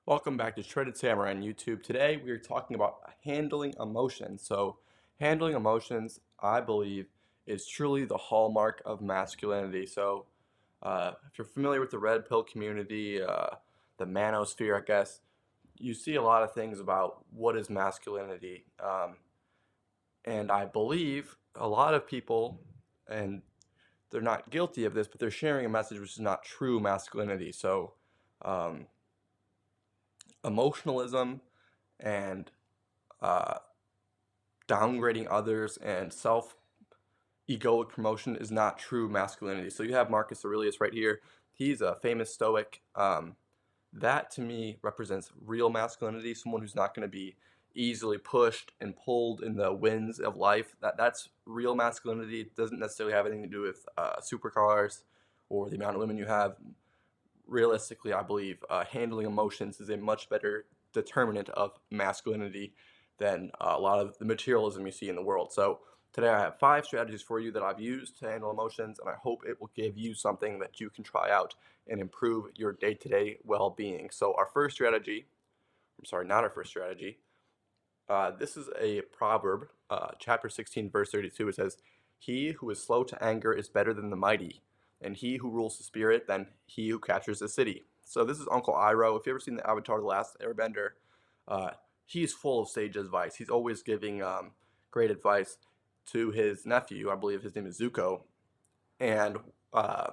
Welcome back to Shredded Samurai on YouTube. Today we are talking about handling emotions. So, handling emotions, I believe, is truly the hallmark of masculinity. So, if you're familiar with the red pill community, the manosphere, I guess, you see a lot of things about what is masculinity. And I believe a lot of people, and they're not guilty of this, but they're sharing a message which is not true masculinity. So, um, emotionalism and uh, downgrading others and self egoic promotion is not true masculinity. So you have Marcus Aurelius right here. He's a famous Stoic. That to me represents real masculinity, someone who's not going to be easily pushed and pulled in the winds of life. That's real masculinity. It doesn't necessarily have anything to do with supercars or the amount of women you have. Realistically, I believe handling emotions is a much better determinant of masculinity than a lot of the materialism you see in the world. So today I have 5 strategies for you that I've used to handle emotions, and I hope it will give you something that you can try out and improve your day-to-day well-being. So our first strategy, I'm sorry, not our first strategy. This is a proverb, chapter 16, verse 32. It says, "He who is slow to anger is better than the mighty, and he who rules the spirit than he who captures the city." So this is Uncle Iroh. If you ever seen the Avatar: The Last Airbender, uh, he's full of sage advice. He's always giving great advice to his nephew. I believe his name is Zuko, and uh,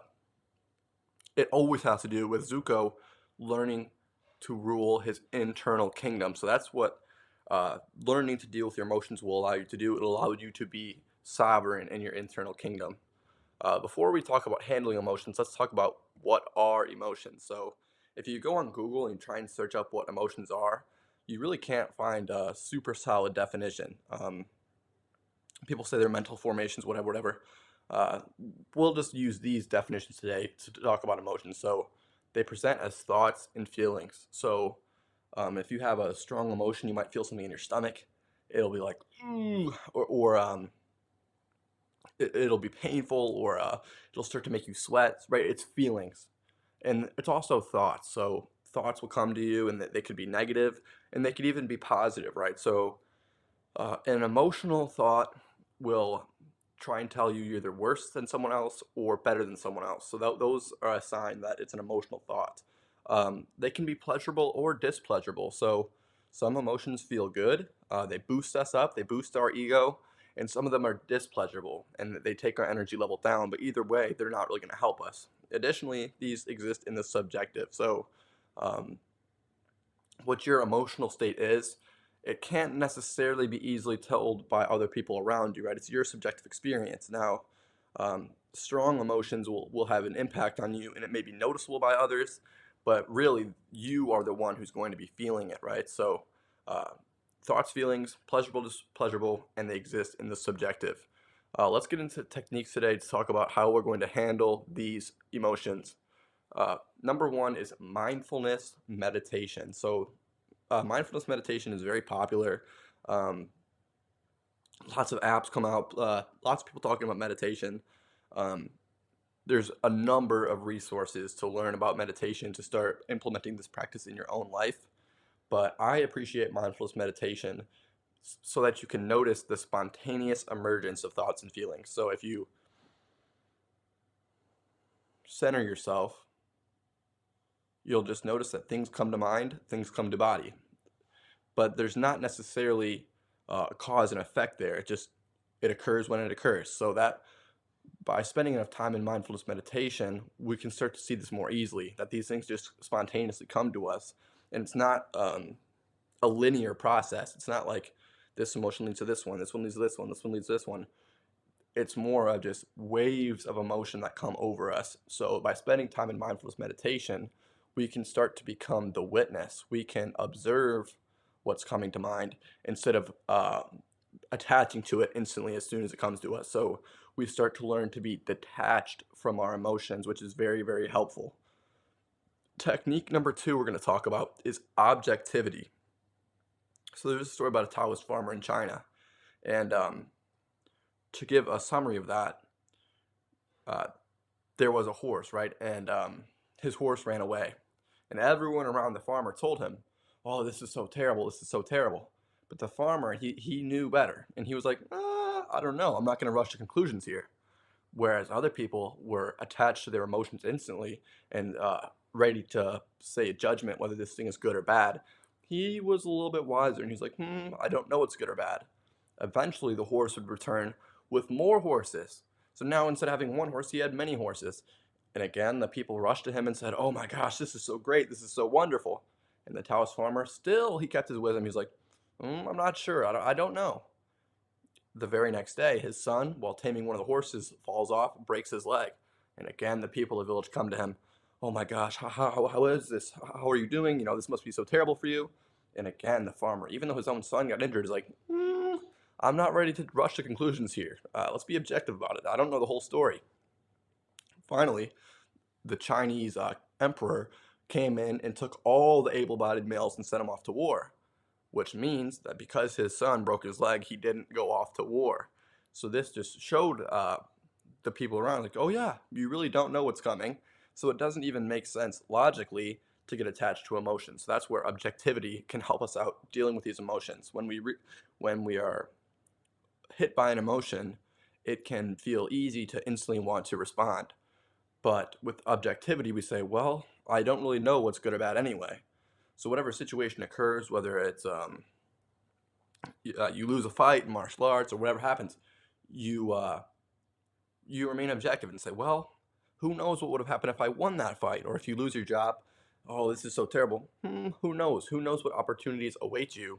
it always has to do with Zuko learning to rule his internal kingdom. So that's what learning to deal with your emotions will allow you to do. It'll allow you to be sovereign in your internal kingdom. Before we talk about handling emotions, let's talk about what are emotions. So if you go on Google and try and search up what emotions are, you really can't find a super solid definition. People say they're mental formations, whatever, whatever. Uh, we'll just use these definitions today to talk about emotions. So they present as thoughts and feelings. So if you have a strong emotion, you might feel something in your stomach. It'll be like, ooh, or it'll be painful, or it'll start to make you sweat, right? It's feelings. And it's also thoughts. So thoughts will come to you, and they could be negative, and they could even be positive, right? So an emotional thought will try and tell you you're either worse than someone else or better than someone else. So those are a sign that it's an emotional thought. They can be pleasurable or displeasurable. So some emotions feel good. They boost us up. They boost our ego. And some of them are displeasurable and they take our energy level down. But either way, they're not really going to help us. Additionally, these exist in the subjective. So um, what your emotional state is, it can't necessarily be easily told by other people around you, right? It's your subjective experience. Now, strong emotions will have an impact on you and it may be noticeable by others, but really you are the one who's going to be feeling it, right? So, uh, thoughts, feelings, pleasurable, displeasurable, and they exist in the subjective. Let's get into techniques today to talk about how we're going to handle these emotions. Number one is mindfulness meditation. So, mindfulness meditation is very popular. Um, Lots of apps come out. Lots of people talking about meditation. Um, there's a number of resources to learn about meditation to start implementing this practice in your own life. But I appreciate mindfulness meditation so that you can notice the spontaneous emergence of thoughts and feelings. So if you center yourself, you'll just notice that things come to mind, things come to body. But there's not necessarily a cause and effect there. It occurs when it occurs. So that by spending enough time in mindfulness meditation, we can start to see this more easily. That these things just spontaneously come to us, and it's not a linear process. It's not like this emotion leads to this one, this one leads to this one, this one leads to this one. It's more of just waves of emotion that come over us. So by spending time in mindfulness meditation, we can start to become the witness. We can observe what's coming to mind instead of attaching to it instantly as soon as it comes to us. So we start to learn to be detached from our emotions, which is very, very helpful. Technique number 2 we're going to talk about is objectivity. So there's a story about a Taoist farmer in China, and to give a summary of that, uh, there was a horse, right? And his horse ran away. And everyone around the farmer told him, oh, this is so terrible, this is so terrible. But the farmer, he knew better. And he was like, I don't know, I'm not going to rush to conclusions here. Whereas other people were attached to their emotions instantly and ready to say a judgment whether this thing is good or bad. He was a little bit wiser and he's like, I don't know what's good or bad. Eventually, the horse would return with more horses. So now instead of having one horse, he had many horses. And again, the people rushed to him and said, oh my gosh, this is so great, this is so wonderful. And the Taoist farmer, still, he kept his wisdom. He's like, I'm not sure, I don't know. The very next day, his son, while taming one of the horses, falls off, breaks his leg. And again, the people of the village come to him. Oh my gosh, how is this? How are you doing? This must be so terrible for you. And again, the farmer, even though his own son got injured, is like, I'm not ready to rush to conclusions here. Let's be objective about it. I don't know the whole story. Finally, the Chinese emperor came in and took all the able-bodied males and sent them off to war, which means that because his son broke his leg, he didn't go off to war. So this just showed the people around, like, oh yeah, you really don't know what's coming. So it doesn't even make sense logically to get attached to emotions. So that's where objectivity can help us out dealing with these emotions. When we are hit by an emotion, it can feel easy to instantly want to respond. But with objectivity, we say, well, I don't really know what's good or bad anyway. So whatever situation occurs, whether it's you lose a fight in martial arts or whatever happens, you you remain objective and say, well, who knows what would have happened if I won that fight? Or if you lose your job, oh, this is so terrible. Who knows? Who knows what opportunities await you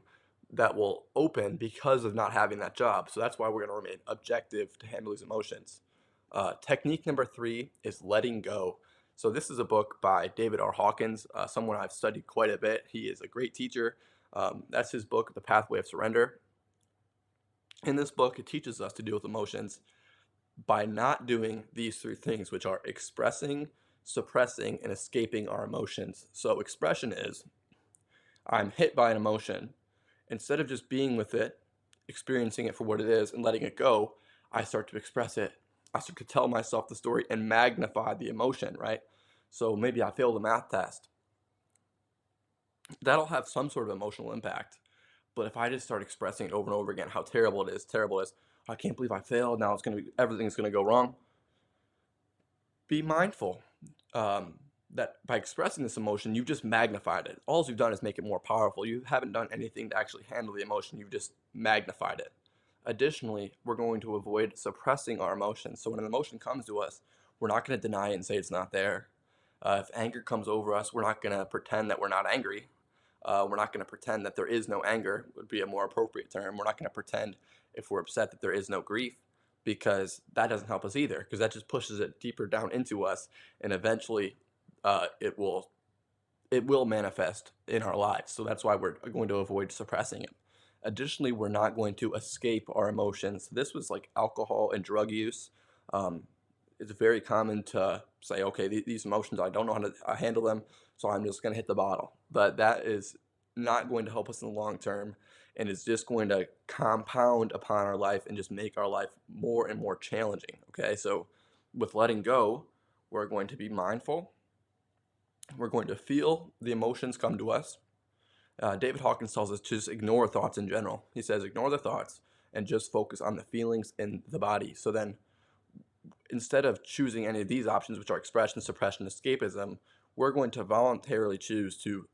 that will open because of not having that job? So that's why we're going to remain objective to handle these emotions. Technique number 3 is letting go. So this is a book by David R. Hawkins, someone I've studied quite a bit. He is a great teacher. That's his book, The Pathway of Surrender. In this book, it teaches us to deal with emotions by not doing these 3 things, which are expressing, suppressing, and escaping our emotions. So expression is, I'm hit by an emotion. Instead of just being with it, experiencing it for what it is, and letting it go, I start to express it. I start to tell myself the story and magnify the emotion, right? So maybe I failed a math test. That'll have some sort of emotional impact. But if I just start expressing it over and over again, how terrible it is, I can't believe I failed, now everything's gonna go wrong. Be mindful that by expressing this emotion, you've just magnified it. All you've done is make it more powerful. You haven't done anything to actually handle the emotion, you've just magnified it. Additionally, we're going to avoid suppressing our emotions. So when an emotion comes to us, we're not going to deny it and say it's not there. If anger comes over us, we're not going to pretend that we're not angry. We're not going to pretend that there is no anger, would be a more appropriate term. We're not going to pretend if we're upset that there is no grief, because that doesn't help us either, because that just pushes it deeper down into us, and eventually it will manifest in our lives. So that's why we're going to avoid suppressing it. Additionally, we're not going to escape our emotions. This was like alcohol and drug use. It's very common to say, okay, these emotions, I don't know how to handle them, so I'm just going to hit the bottle. But that is not going to help us in the long term, and it's just going to compound upon our life and just make our life more and more challenging. Okay, so with letting go, we're going to be mindful. We're going to feel the emotions come to us. David Hawkins tells us to just ignore thoughts in general. He says ignore the thoughts and just focus on the feelings in the body. So then instead of choosing any of these options, which are expression, suppression, escapism, we're going to voluntarily choose to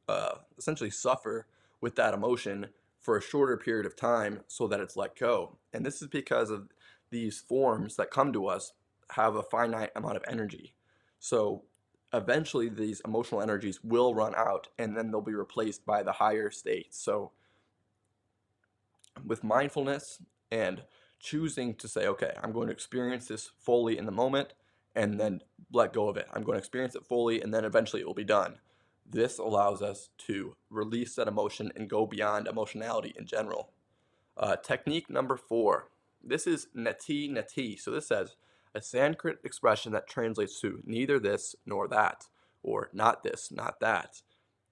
essentially suffer with that emotion for a shorter period of time so that it's let go. And this is because of these forms that come to us have a finite amount of energy. So eventually these emotional energies will run out and then they'll be replaced by the higher states. So with mindfulness and choosing to say, okay, I'm going to experience this fully in the moment and then let go of it. I'm going to experience it fully and then eventually it will be done. This allows us to release that emotion and go beyond emotionality in general. Technique number 4. This is neti neti. So this says, a Sanskrit expression that translates to neither this nor that, or not this, not that.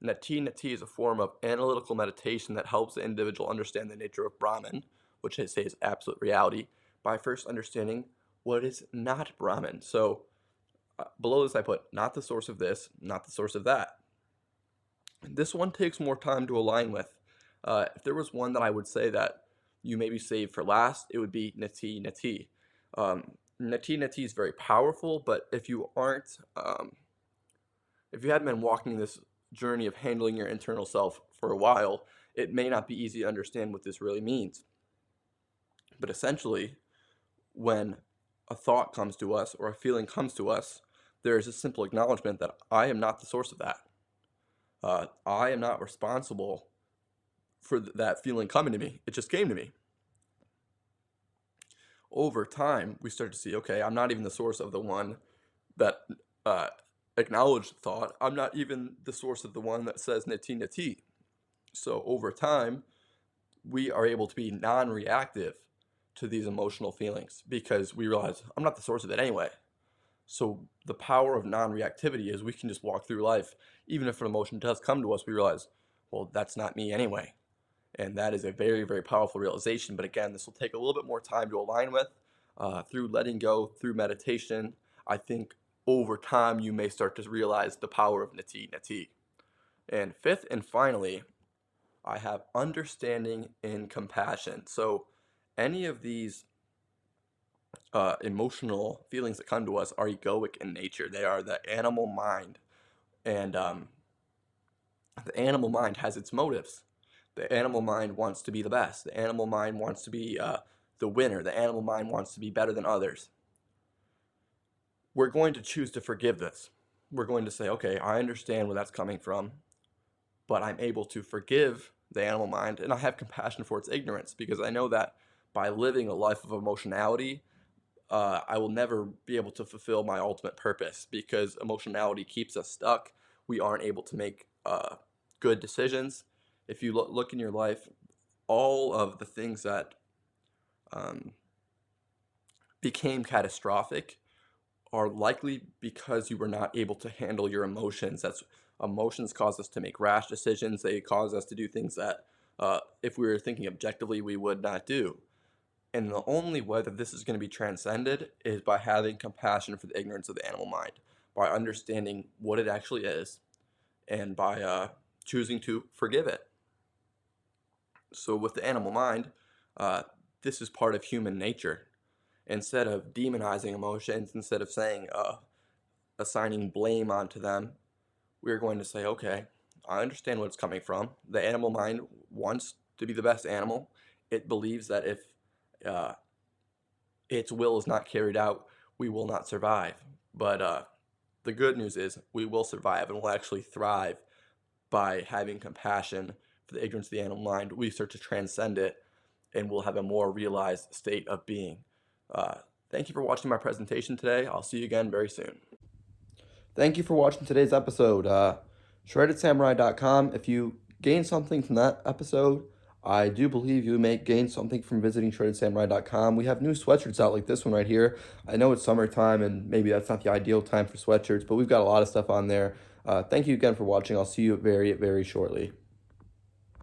Neti neti is a form of analytical meditation that helps the individual understand the nature of Brahman, which they say is absolute reality, by first understanding what is not Brahman. So below this I put not the source of this, not the source of that. This one takes more time to align with. If there was one that I would say that you maybe save for last, it would be Nati Nati. Nati Nati is very powerful, but if you hadn't been walking this journey of handling your internal self for a while, it may not be easy to understand what this really means. But essentially, when a thought comes to us or a feeling comes to us, there is a simple acknowledgement that I am not the source of that. I am not responsible for that feeling coming to me. It just came to me. Over time, we start to see, okay, I'm not even the source of the one that uh, acknowledged the thought. I'm not even the source of the one that says nati nati. So over time, we are able to be non-reactive to these emotional feelings because we realize I'm not the source of it anyway. So the power of non-reactivity is we can just walk through life. Even if an emotion does come to us, we realize, well, that's not me anyway. And that is a very, very powerful realization. But again, this will take a little bit more time to align with through letting go, through meditation. I think over time, you may start to realize the power of nati nati. And fifth and finally, I have understanding and compassion. So any of these emotional feelings that come to us are egoic in nature. They are the animal mind. And the animal mind has its motives. The animal mind wants to be the best. The animal mind wants to be the winner. The animal mind wants to be better than others. We're going to choose to forgive this. We're going to say, okay, I understand where that's coming from, but I'm able to forgive the animal mind and I have compassion for its ignorance because I know that by living a life of emotionality, I will never be able to fulfill my ultimate purpose because emotionality keeps us stuck. We aren't able to make good decisions. If you look in your life, all of the things that um, became catastrophic are likely because you were not able to handle your emotions. That's emotions cause us to make rash decisions. They cause us to do things that, if we were thinking objectively, we would not do. And the only way that this is going to be transcended is by having compassion for the ignorance of the animal mind, by understanding what it actually is, and by choosing to forgive it. So with the animal mind, uh, this is part of human nature. Instead of demonizing emotions, instead of saying, assigning blame onto them, we're going to say, okay, I understand where it's coming from. The animal mind wants to be the best animal. It believes that if uh, its will is not carried out, we will not survive. But the good news is we will survive and we'll actually thrive by having compassion for the ignorance of the animal mind. We start to transcend it and we'll have a more realized state of being. Uh, Thank you for watching my presentation today. I'll see you again very soon. Thank you for watching today's episode. ShreddedSamurai.com. If you gained something from that episode, I do believe you may gain something from visiting ShreddedSamurai.com. We have new sweatshirts out like this one right here. I know it's summertime and maybe that's not the ideal time for sweatshirts, but we've got a lot of stuff on there. Thank you again for watching. I'll see you very, very shortly.